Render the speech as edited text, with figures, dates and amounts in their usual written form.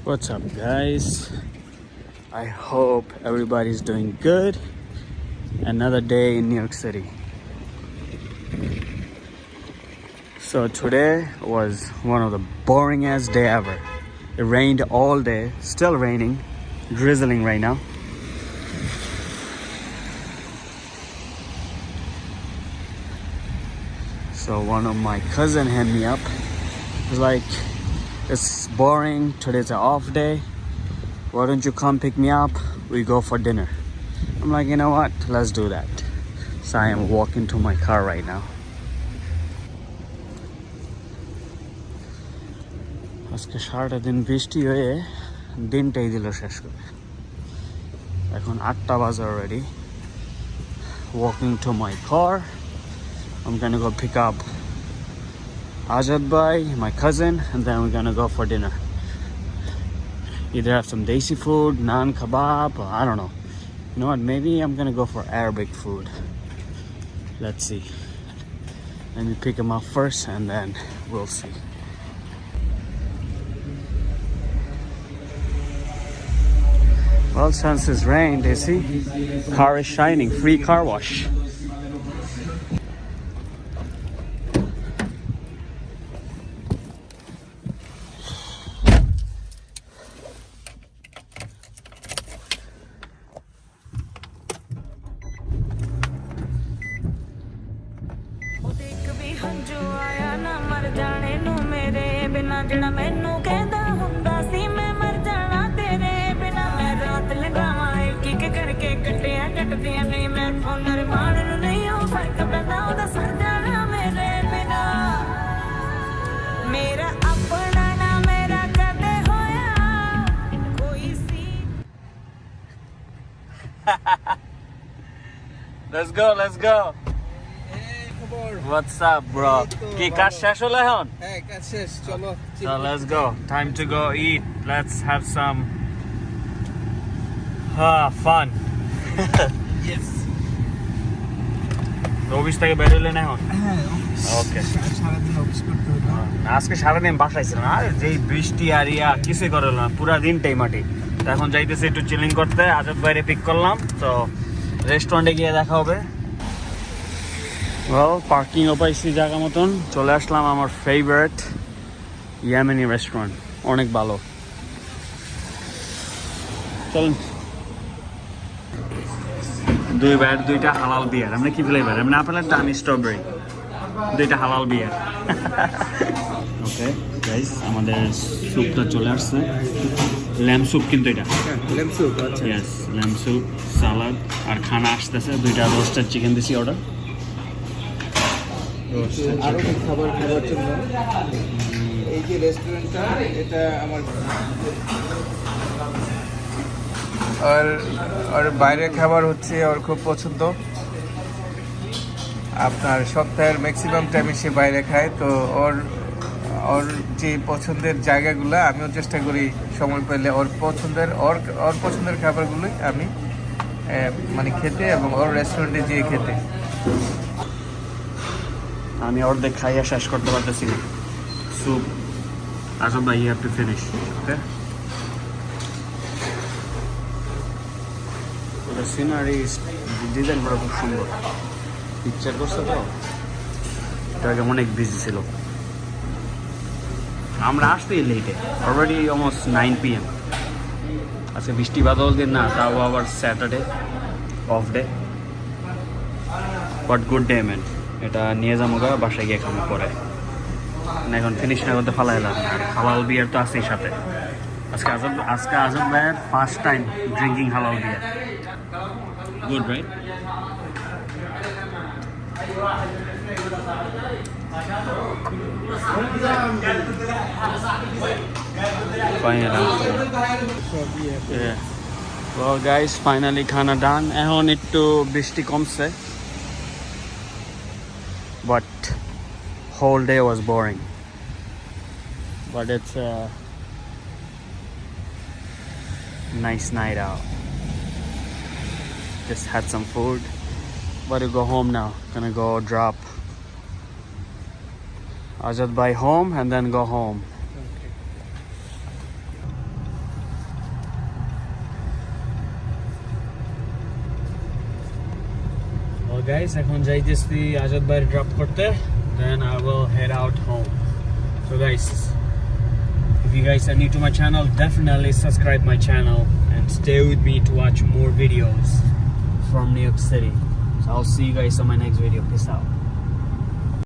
What's up, guys? I hope everybody's doing good. Another day in New York City. So today was one of the boring ass day ever. It rained all day, still raining, drizzling right now. So one of my cousin hit me up. He's like, it's boring, today's an off day. Why don't you come pick me up? We go for dinner. I'm like, you know what? Let's do that. So I am walking to my car right now. আজকে সারাটা দিন বৃষ্টি হয়ে দিনটাই দিল শেষ করে। এখন 8টা বাজে already. Walking to my car. I'm gonna go pick up Ajad bhai, my cousin, and then we're gonna go for dinner. Either have some desi food, naan kebab, or I don't know. You know what, maybe I'm gonna go for Arabic food. Let's see. Let me pick him up first and then we'll see. Well, since it's rained, you see, car is shining, free car wash. ਜਿਹੜਾ ਮੈਨੂੰ ਕਹਿੰਦਾ ਹੁੰਦਾ ਸੀ ਮੈਂ ਮਰ ਜਾਣਾ ਤੇਰੇ ਬਿਨਾ ਮੈਂ ਰਾਤ ਲਗਾਵਾਂ ਇੱਕ ਇੱਕ ਕਰਕੇ ਕੱਟਿਆ ਕੱਟਦੀਆਂ ਨਹੀਂ ਮੈਂ ਫੋਨਰ ਮਾਰਨ ਨੂੰ ਨਹੀਂ ਉਹ ਫਰਕ ਪੈਂਦਾ ਉਹਦਾ ਸਰ ਜਾਣਾ ਮੇਰੇ ਬਿਨਾ ਮੇਰਾ ਆਪਣਾ ਨਾ ਮੇਰਾ ਕਦੇ ਹੋਇਆ ਕੋਈ ਸੀ Let's go. What's up, bro? কি কাজ শেষ হলো এখন? হ্যাঁ কাজ শেষ চলো So let's go. Time to go eat. Let's have some fun. Yes office থেকে বের হলেন এখন? হ্যাঁ Okay. সারাদিন অফিস করতে হলো আজকে সারাদিন বাসায় ছিলাম আর যেই বৃষ্টি আর কিছুই করলো না পুরা দিনটাই মাটি তো এখন যাইতেছি একটু চিলিং করতে আজব বাইরে পিক করলাম তো রেস্টুরেন্টে গিয়ে দেখা হবে ওয়েল পার্কিংও পাইছি জায়গা মতন চলে আসলাম আমার ফেভারিট ইয়ামেনি রেস্টুরেন্ট অনেক ভালো চলুন দুই ব্যাট দুইটা হালাল বিয়ার আমরা কি ফ্লেভার আমরা আপেলটা আমি স্ট্রবেরি দুইটা হালাল বিয়ার ওকে গাইস আমাদের স্যুপটা চলে আসছে ল্যাম্প স্যুপ কিন্তু এটা ল্যাম্প স্যুপ আচ্ছা ইয়েস ল্যাম্প স্যুপ সালাদ আর খানা আসতেছে দুইটা রোস্টার চিকেন দিছি অর্ডার আরো খাবার খাওয়ার জন্য এই যে রেস্টুরেন্টটা এটা আমার আর বাইরের খাবার হচ্ছে ওর খুব পছন্দ আপনার সপ্তাহের ম্যাক্সিমাম টাইমে সে বাইরে খায় তো ওর যে পছন্দের জায়গাগুলো আমিও চেষ্টা করি সময় পেলে ওর পছন্দের খাবারগুলোই আমি মানে খেতে এবং ওর রেস্টুরেন্টে যেয়ে খেতে আমি অর্ধেক খাইয়া শেষ করতে পারতেছি না স্যুপ আসল ভাই you have to finish okay ওটা সিনারি ডিজাইন করা খুব সুন্দর পিকচার করছে তো এটা আগে অনেক বিজি ছিল আমরা আসতেই লেটে অলরেডি অলমোস্ট 9 PM আজকে বৃষ্টি বাদল দিন না তাও আবার Saturday off day but good day man এটা নিয়ে যাবো গা বাসায় গিয়ে খাবো পরে না এখন ফিনিশ না করতে ফালাই এলাম আর হালাল বিয়ার তো আছেই সাথে আজকে আজব ভাইয়ের ফার্স্ট টাইম ড্রিঙ্কিং হালাল beer good right Well guys, finally খানা done. এখন একটু বৃষ্টি কমছে but whole day was boring but it's a nice night out just had some food but to go home now gonna go drop Ajad bhai home and then go home guys, এখন যাইতেছি আজাদ ভাই drop করতে, then I will head out home. So guys, if you guys are new to my channel, definitely subscribe my channel and stay with me to watch more videos from New York City. So I'll see you guys on my next video. Peace out.